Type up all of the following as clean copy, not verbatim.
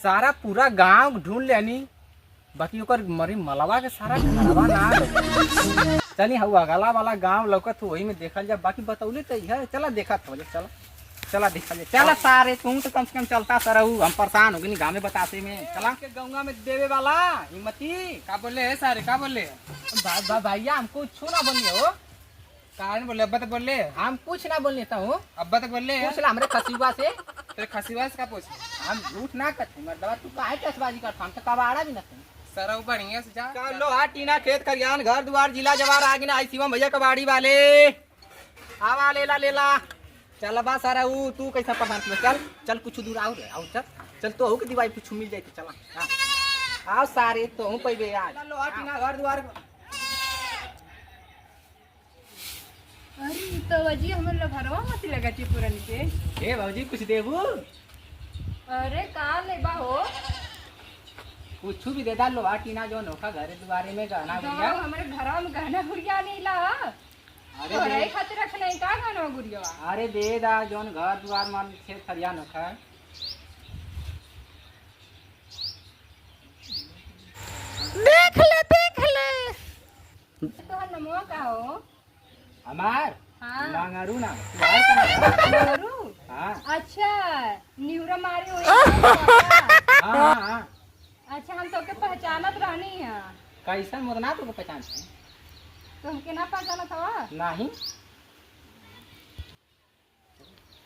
सारा पूरा गांव ढूंढ लेनी, बाकी ओकर मरी मलवा के सारा घरवा ना चली हुआ गला वाला गांव लौकत वही में देखल जा। बाकी बतौले तो है, चला देखा था, चला चला देखा जाए। चला सारे तुम तो कम से कम चलता सर, हम परेशान हो गए गाँव में बताते में। चला के गंगा में देवे वाला हिम्मती का बोले है सारे, का बोले भैया हमको छू ना बोलिए हो, कारण बोले अब्बा तक बोले हम कुछ ना बोलने था हूँ। अब्बा तक बोले पूछ ला हमरे खसीबा से, तेरे खसीबा से का पूछ, हम झूठ ना करते मर्दवा, तू काहे टसबाजी करता, हम तो कबाड़ा भी ना सर बढ़िया से जा। लोहा टीना खेत खरियान घर द्वार जिला जवार आगे ना आई शिवम भैया कबाड़ी वाले आवा लेला लेला। चल बा सारा ऊ तू कैसा पसंद में, चल चल कुछ दूर आओ रे, आओ चल चल तो हो कि दीवार कुछ मिल जाए तो चला आओ सारे तो हूँ पे आज लोहा टीना घर द्वार। अरे तो वजी हमर लभरवा मत लगती पुरन के। ए बाबूजी कुछ देबू? अरे कहाँ लेबा हो? कुछ भी दे दा, लोहा टीना जो नोखा घर द्वारे में गहना गुड़िया। हमारे घरवा में गहना गुड़िया नहीं ला। अरे तोरे खातिर रखना है का गहना गुड़िया? अरे दे दा जोन घर द्वार में खेत खरिया नोखा। देख ले तोहर नमवा का हो? हमार हाँ मांगरू ना तुम्हार का मरू? हां अच्छा निहुरा मारे हो। हां हां अच्छा हम तो के पहचानत रहनी है। कैसन मोदना तुमको पहचानते? तो हमके ना पहचानत हवा? नहीं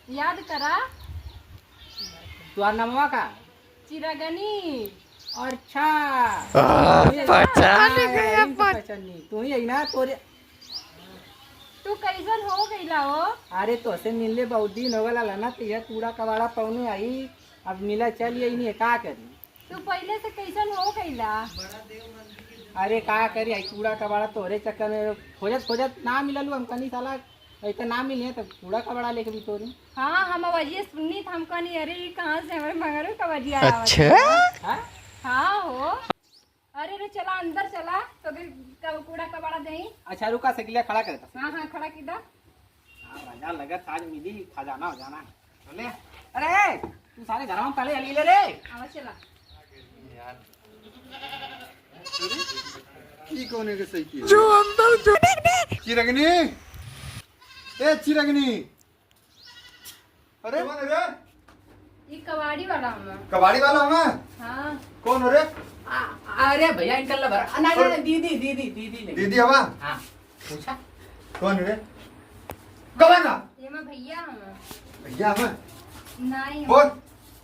याद करा। तुम्हार नामवा का? चिरागनी। अच्छा पहचानी तू ही है ना तोरे। तू कैसन हो गईला हो? अरे तो से मिलले बहुत दिन हो गला ना, तो यह कूड़ा कबाड़ा पौने आई, अब मिला चल यही नहीं का करी। तू पहले से कैसन हो गईला? अरे का करी, आई कूड़ा कबाड़ा तोरे चक्कर में खोजत खोजत ना मिलल हम कनी साला, ऐसा ना मिले तो कूड़ा कबाड़ा लेके भी तोरी। हाँ हम वजह सुनी था, हम कहनी अरे ये कहाँ से हमारे मगरू का वजह आया। अच्छा हाँ हो। अरे रे चला अंदर चला तो कूड़ा कबाड़ा दही। अच्छा रुका सकिलिया खड़ा करता। हाँ हाँ खड़ा किधर? राजा लगत आज मिली खजाना हो जाना बोले। अरे तू सारे घर में पहले अली ले रे। आवा चला। की कोने के सही की जो अंदर जो चिरगनी, ए चिरगनी, अरे कौन है रे? ये कबाड़ी वाला हम। कबाड़ी वाला हूँ। हाँ कौन हो रे? अरे भैया इनका लबर नहीं दीदी दीदी दीदी नहीं दीदी हवा। हाँ पूछा कौन है रे? कौन का? ये मैं भैया हम। भैया हमें नहीं कौन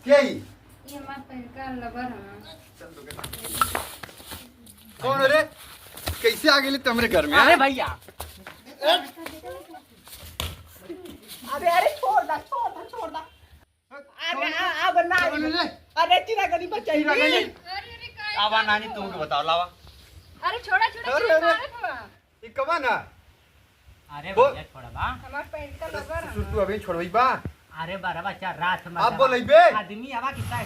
क्या ही? ये हमारा पहला लबर हम। कौन है रे? कैसे आ गई तुम्हारे घर में? अरे भैया अरे अरे छोड़ दा छोड़ दा। अरे अब ना कौन है रे? अरे चिरागनी बचाई अरे आवा नानी तुमको बताओ लावा। अरे छोड़ा छोड़ा अरे, छोड़ा अरे। छोड़ा। ये कौन है? अरे बोल। भैया छोड़ा बा। हमारा पहला लबर हम। तू अभी छोड़वाई बा। अरे बारह बच्चा रात में आप बोल बे। आदमी आवा कितना है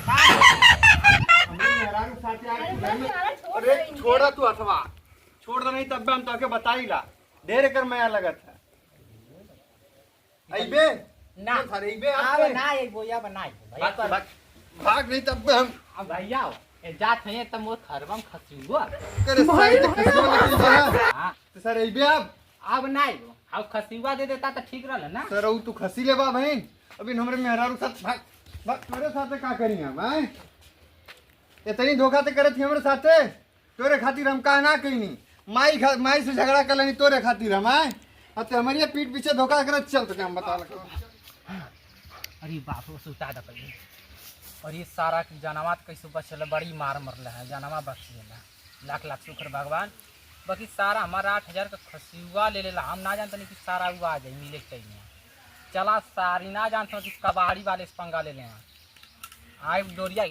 हमरे हैरान साथे अरे आके बस घर में। यार छोड़ अरे दे इनके। छोड़ा तू अथवा छोड़ दो नहीं तब हम तो बताईला ढेर कर मैं लगत है। अइबे ना अरे अइबे अब आप ना ये बोया बनाई भैया भाग भाग भाग नहीं तब हम अब भैया ए जात है तब वो खरबम खसीबो करे साइड किस्मत निकल जा। हां तो सर अइबे अब नहीं अब खसीबा दे देता तो ठीक रहल ना। सर तू खसी ले बा बहन अभी हमरे मेहरारू साथ भाग भाग तोरे साथे का करी हम हैं? इतनी धोखा ते करत हमरे साथे तोरे खातिर हम का ना कइनी माई से झगड़ा कर लेनी तोरे खातिर हम हैं? अब ते हमारी पीठ पीछे धोखा करत चल तो हम बता लगा। अरे बाप रे सुता दा पहले। और ये सारा जानवा कैसे बचल बड़ी मार मरल है, जानवा बच गेला लाख लाख शुक्र भगवान। बाकी सारा हमारा 8,000 का खसीवा ले लेला, हम ना जानते नहीं कि सारा हुआ आ जाए मिले चाहिए। चला सारी ना जानते कि कबाड़ी वाले से पंगा ले ले आए डोरिया